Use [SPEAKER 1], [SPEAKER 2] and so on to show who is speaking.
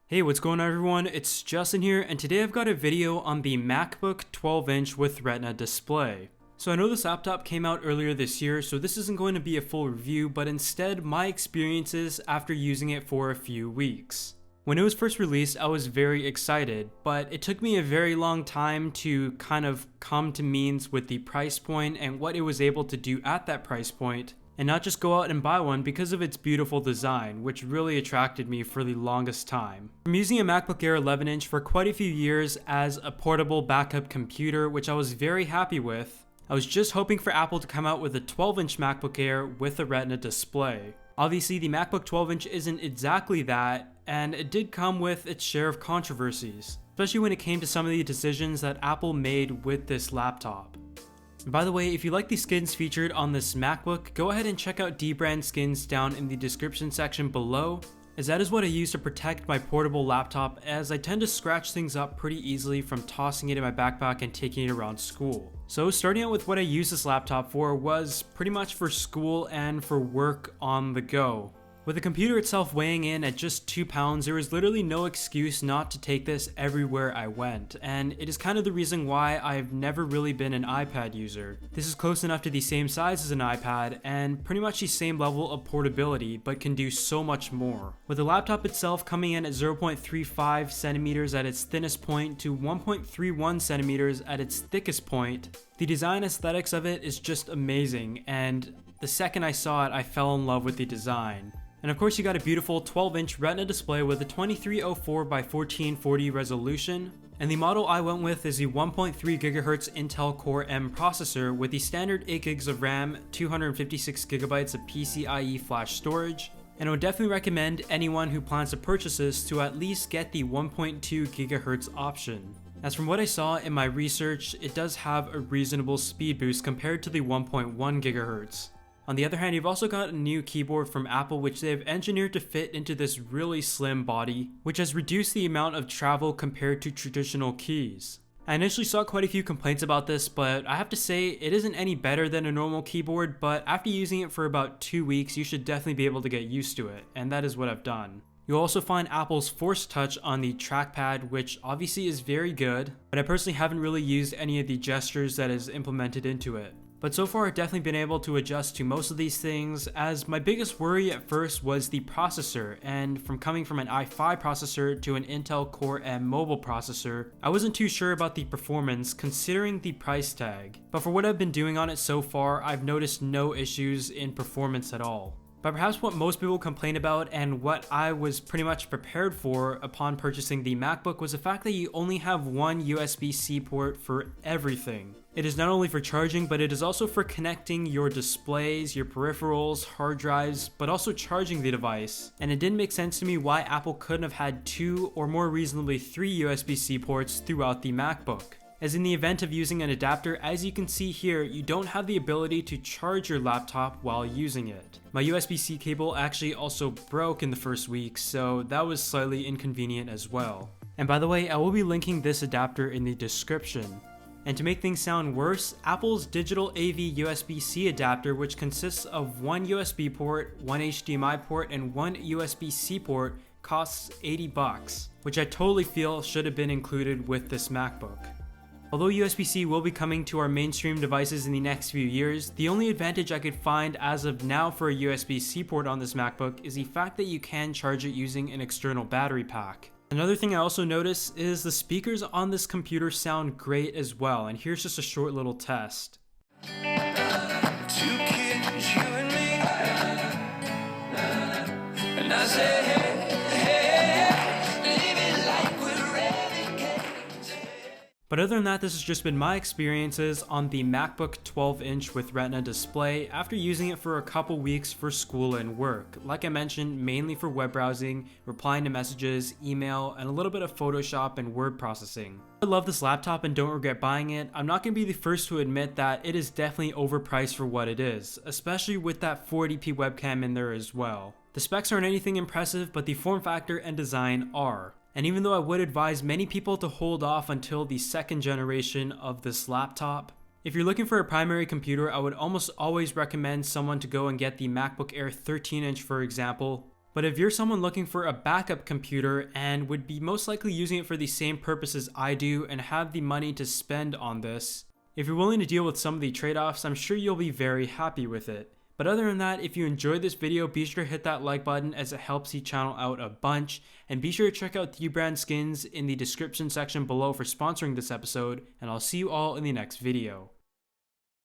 [SPEAKER 1] Hey, what's going on everyone? It's Justin here, and today I've got a video on the MacBook 12-inch with Retina display. So I know this laptop came out earlier this year, so this isn't going to be a full review, but instead my experiences after using it for a few weeks. When it was first released, I was very excited, but it took me a very long time to kind of come to means with the price point and what it was able to do at that price point, and not just go out and buy one because of its beautiful design, which really attracted me for the longest time. I'm using a MacBook Air 11-inch for quite a few years as a portable backup computer, which I was very happy with. I was just hoping for Apple to come out with a 12-inch MacBook Air with a Retina display. Obviously, the MacBook 12-inch isn't exactly that, and it did come with its share of controversies, especially when it came to some of the decisions that Apple made with this laptop. And by the way, if you like the skins featured on this MacBook, go ahead and check out dbrand skins down in the description section below, as that is what I use to protect my portable laptop, as I tend to scratch things up pretty easily from tossing it in my backpack and taking it around school. So starting out with what I use this laptop for was pretty much for school and for work on the go. With the computer itself weighing in at just 2 pounds, there was literally no excuse not to take this everywhere I went, and it is kind of the reason why I've never really been an iPad user. This is close enough to the same size as an iPad, and pretty much the same level of portability, but can do so much more. With the laptop itself coming in at 0.35 centimeters at its thinnest point to 1.31 centimeters at its thickest point, the design aesthetics of it is just amazing, and the second I saw it, I fell in love with the design. And of course you got a beautiful 12-inch Retina display with a 2304 by 1440 resolution, and the model I went with is the 1.3 GHz Intel Core M processor with the standard 8 GB of RAM, 256 GB of PCIe flash storage, and I would definitely recommend anyone who plans to purchase this to at least get the 1.2 GHz option. As from what I saw in my research, it does have a reasonable speed boost compared to the 1.1 GHz. On the other hand, you've also got a new keyboard from Apple which they have engineered to fit into this really slim body, which has reduced the amount of travel compared to traditional keys. I initially saw quite a few complaints about this, but I have to say it isn't any better than a normal keyboard, but after using it for about 2 weeks, you should definitely be able to get used to it, and that is what I've done. You'll also find Apple's Force Touch on the trackpad, which obviously is very good, but I personally haven't really used any of the gestures that is implemented into it. But so far I've definitely been able to adjust to most of these things, as my biggest worry at first was the processor, and from coming from an i5 processor to an Intel Core M mobile processor, I wasn't too sure about the performance considering the price tag. But for what I've been doing on it so far, I've noticed no issues in performance at all. But perhaps what most people complain about, and what I was pretty much prepared for upon purchasing the MacBook, was the fact that you only have one USB-C port for everything. It is not only for charging, but it is also for connecting your displays, your peripherals, hard drives, but also charging the device. And it didn't make sense to me why Apple couldn't have had 2 or more reasonably 3 USB-C ports throughout the MacBook. As in the event of using an adapter, as you can see here, you don't have the ability to charge your laptop while using it. My USB-C cable actually also broke in the first week, so that was slightly inconvenient as well. And by the way, I will be linking this adapter in the description. And to make things sound worse, Apple's digital AV USB-C adapter, which consists of one USB port, one HDMI port, and one USB-C port, costs $80, which I totally feel should have been included with this MacBook. Although USB-C will be coming to our mainstream devices in the next few years, the only advantage I could find as of now for a USB-C port on this MacBook is the fact that you can charge it using an external battery pack. Another thing I also noticed is the speakers on this computer sound great as well, and here's just a short little test.
[SPEAKER 2] Two kids, you and me, and I say, hey, live it like we're renegades.
[SPEAKER 1] But other than that, this has just been my experiences on the MacBook 12-inch with Retina display after using it for a couple weeks for school and work. Like I mentioned, mainly for web browsing, replying to messages, email, and a little bit of Photoshop and word processing. I love this laptop and don't regret buying it. I'm not going to be the first to admit that it is definitely overpriced for what it is, especially with that 480p webcam in there as well. The specs aren't anything impressive, but the form factor and design are. And even though I would advise many people to hold off until the second generation of this laptop, if you're looking for a primary computer, I would almost always recommend someone to go and get the MacBook Air 13-inch for example, But if you're someone looking for a backup computer and would be most likely using it for the same purposes I do and have the money to spend on this, if you're willing to deal with some of the trade-offs, I'm sure you'll be very happy with it. But other than that, if you enjoyed this video, be sure to hit that like button as it helps the channel out a bunch, and be sure to check out the brand skins in the description section below for sponsoring this episode, and I'll see you all in the next video.